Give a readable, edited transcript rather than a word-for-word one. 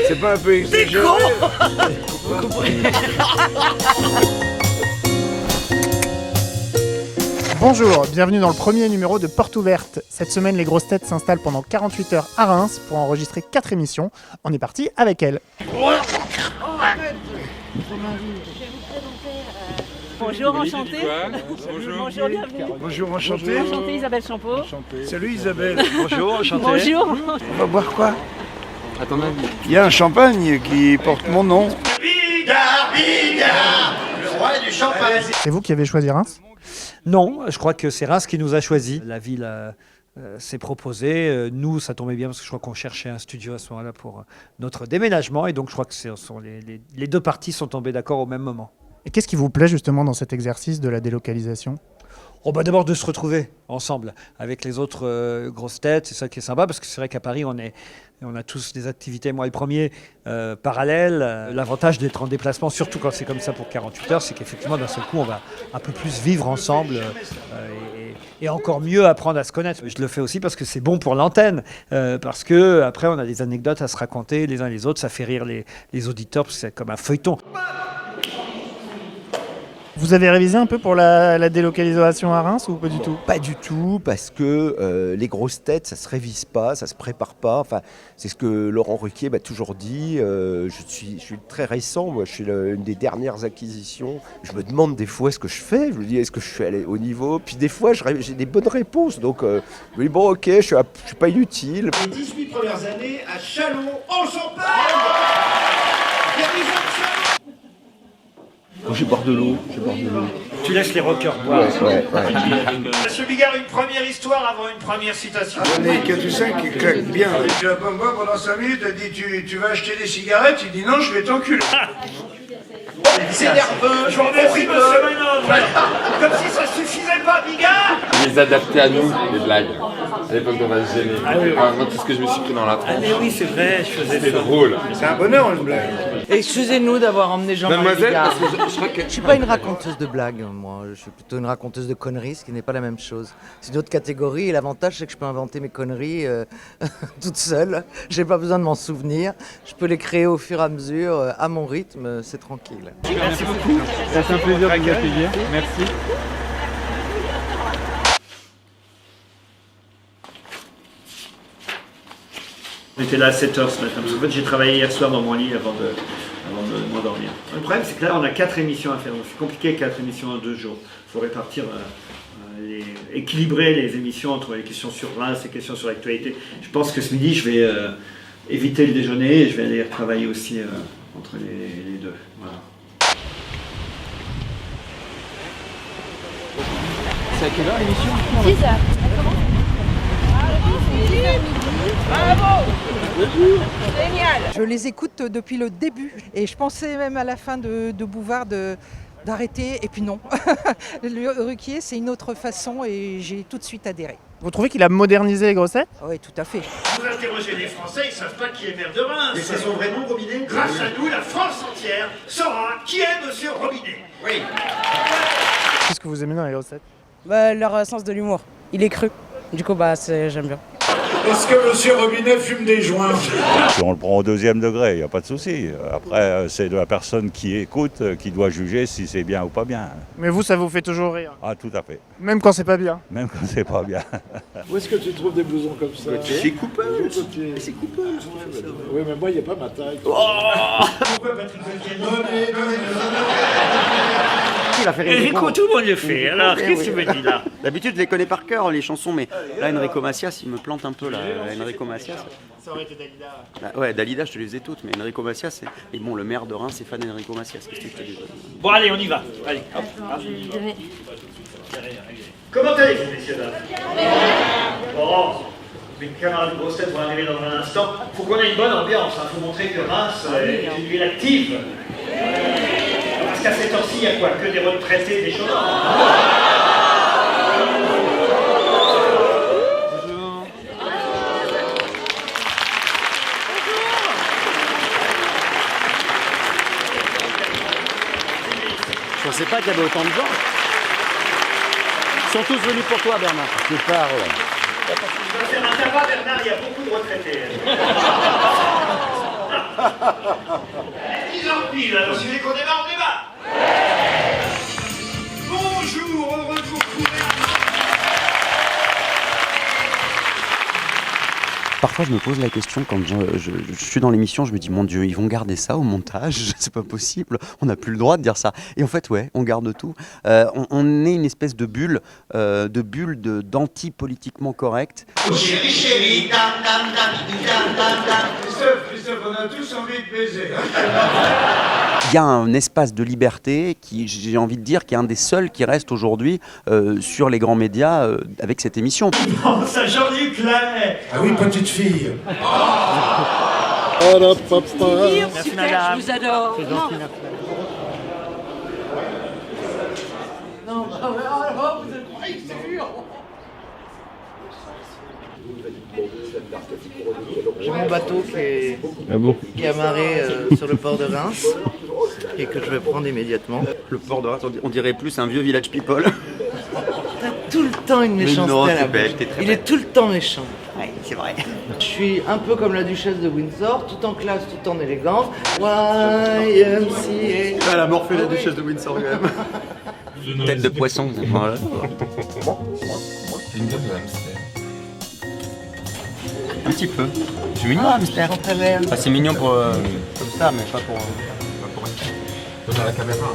C'est pas un peu exagéré? Bonjour, bienvenue dans le premier numéro de Porte Ouverte. Cette semaine, les grosses têtes s'installent pendant 48 heures à Reims pour enregistrer 4 émissions. On est parti avec elles. Bonjour, enchanté. Bonjour, bienvenue. Bonjour, enchanté. Enchanté, Isabelle Champeau. Salut Isabelle. Bonjour, enchanté. Bonjour. On va boire quoi? À ton avis? Il y a un champagne qui porte mon nom. Bigard, le roi du champagne. C'est vous qui avez choisi Reims ? Non, je crois que c'est Reims qui nous a choisis. La ville s'est proposée. Nous, ça tombait bien parce que je crois qu'on cherchait un studio à ce moment-là pour notre déménagement. Et donc, je crois que les deux parties sont tombées d'accord au même moment. Et qu'est-ce qui vous plaît justement dans cet exercice de la délocalisation ? D'abord de se retrouver ensemble avec les autres grosses têtes, c'est ça qui est sympa, parce que c'est vrai qu'à Paris, on a tous des activités, moi le premier, parallèles. L'avantage d'être en déplacement, surtout quand c'est comme ça pour 48 heures, c'est qu'effectivement d'un seul coup, on va un peu plus vivre ensemble et encore mieux apprendre à se connaître. Je le fais aussi parce que c'est bon pour l'antenne, parce que après on a des anecdotes à se raconter les uns les autres, ça fait rire les auditeurs, parce que c'est comme un feuilleton. Vous avez révisé un peu pour la délocalisation à Reims ou pas du tout ? Pas du tout, parce que les grosses têtes, ça se révise pas, ça se prépare pas. Enfin, c'est ce que Laurent Ruquier m'a toujours dit. Je suis très récent, moi, je suis une des dernières acquisitions. Je me demande des fois ce que je fais. Je me dis, est-ce que je suis allé au niveau ? Puis des fois, j'ai des bonnes réponses. Donc, je me dis, bon, ok, je suis pas inutile. Les 18 premières années à Châlons, en Champagne. Je vais boire de l'eau. Tu laisses les rockers boire. Ouais. Monsieur Bigard, une première histoire avant une première citation. On est 4 ou 5 qui claquent bien. Tu vas pas me voir pendant 5 minutes, elle dit tu vas acheter des cigarettes, il dit non, je vais t'enculer. C'est nerveux, je vous remercie, monsieur Manon. Comme si ça suffisait pas, Bigard. Les adapter à nous, les blagues. À l'époque, on va se gêner. Moi, tout ce que je me suis pris dans la tronche. Mais oui, c'est vrai, je faisais C'est drôle. C'est un bonheur, une blague. Excusez-nous d'avoir emmené Jean-Marie Mademoiselle, Bigard. parce que je crois que... Je suis pas une raconteuse de blagues, moi. Je suis plutôt une raconteuse de conneries, ce qui n'est pas la même chose. C'est une autre catégorie et l'avantage, c'est que je peux inventer mes conneries toute seule. J'ai pas besoin de m'en souvenir. Je peux les créer au fur et à mesure, à mon rythme. C'est tranquille. Merci beaucoup. C'est un plaisir de vous accueillir. Merci. J'étais là à 7h ce matin, parce qu'en fait j'ai travaillé hier soir dans mon lit avant de m'endormir. Le problème c'est que là on a 4 émissions à faire, donc c'est compliqué 4 émissions en 2 jours. Il faut répartir, équilibrer les émissions entre les questions sur Reims et les questions sur l'actualité. Je pense que ce midi je vais éviter le déjeuner et je vais aller travailler aussi entre les deux. Voilà. C'est à quelle heure l'émission ? 10h. Génial. Je les écoute depuis le début et je pensais même à la fin de Bouvard d'arrêter et puis non. Le Ruquier, c'est une autre façon et j'ai tout de suite adhéré. Vous trouvez qu'il a modernisé les grosses têtes ? Oui, tout à fait. Vous interrogez les Français, ils savent pas qui est maire de Reims. Mais c'est son vrai nom, Robinet. Grâce à nous, la France entière saura qui est monsieur Robinet. Oui. Qu'est-ce que vous aimez dans les grosses têtes ? Leur sens de l'humour. Il est cru. Du coup, j'aime bien. Est-ce que monsieur Robinet fume des joints? Si on le prend au 2e degré, il n'y a pas de souci. Après, c'est de la personne qui écoute qui doit juger si c'est bien ou pas bien. Mais vous, ça vous fait toujours rire ? Ah, tout à fait. Même quand c'est pas bien ? Même quand c'est pas bien. Où est-ce que tu trouves des blousons comme ça? C'est coupable. C'est coupable. Oui, mais moi, il n'y a pas ma taille. Pourquoi Patrick Beltier? Enrico, tout le monde le fait, alors qu'est-ce que tu me dis là? D'habitude, je les connais par cœur, les chansons, mais là, Enrico Macias, il me plante un peu, là. Enrico Macias. Ça aurait été Dalida. Ouais, Dalida, je te les faisais toutes, mais Enrico Macias, et bon, le maire de Reims, c'est fan d'Enrico Macias. Qu'est-ce que je te dis? Bon, allez, on y va. Allez, hop. Comment allez-vous, messieurs, dames? Bon, mes camarades de grosses têtes vont arriver dans un instant. Il faut qu'on ait une bonne ambiance, il faut montrer que Reims est une ville active. Parce qu'à cette heure-ci, il y a quoi? Que des retraités, des chômeurs. Je pensais pas qu'il y avait autant de gens. Ils sont tous venus pour toi, Bernard. Je parle. va faire un tabac, Bernard, il y a beaucoup de retraités. 10h pile, alors si vous voulez qu'on démarre, on démarre. Bonjour, heureux de vous retrouver. Parfois, je me pose la question quand je suis dans l'émission, je me dis, mon Dieu, ils vont garder ça au montage, c'est pas possible, on n'a plus le droit de dire ça. Et en fait, ouais, on garde tout. On est une espèce de bulle d'anti-politiquement correct. Oh, chérie, chérie, dam, dam, dam, Christophe, on a tous envie de baiser. Il y a un espace de liberté qui, j'ai envie de dire, qui est un des seuls qui reste aujourd'hui sur les grands médias avec cette émission. Oh, ça, Jean-Luc Lahaye. Ah oui, petite fille. Merci madame. Je vous adore. J'ai mon bateau qui est amarré sur le port de Reims et que je vais prendre immédiatement. Le port de Reims, on dirait plus un vieux village people. T'as tout le temps une méchanceté à la bouche. Il est tout le temps méchant. Oui, c'est vrai. Je suis un peu comme la duchesse de Windsor, tout en classe, tout en élégance. YMCA. Elle a morphé la duchesse de Windsor quand même. Tête de poisson. Voilà. C'est une tête de hamster. Un petit peu. C'est mignon, hamster. Enfin, c'est mignon pour comme ça, mais pas pour. Donne à la caméra.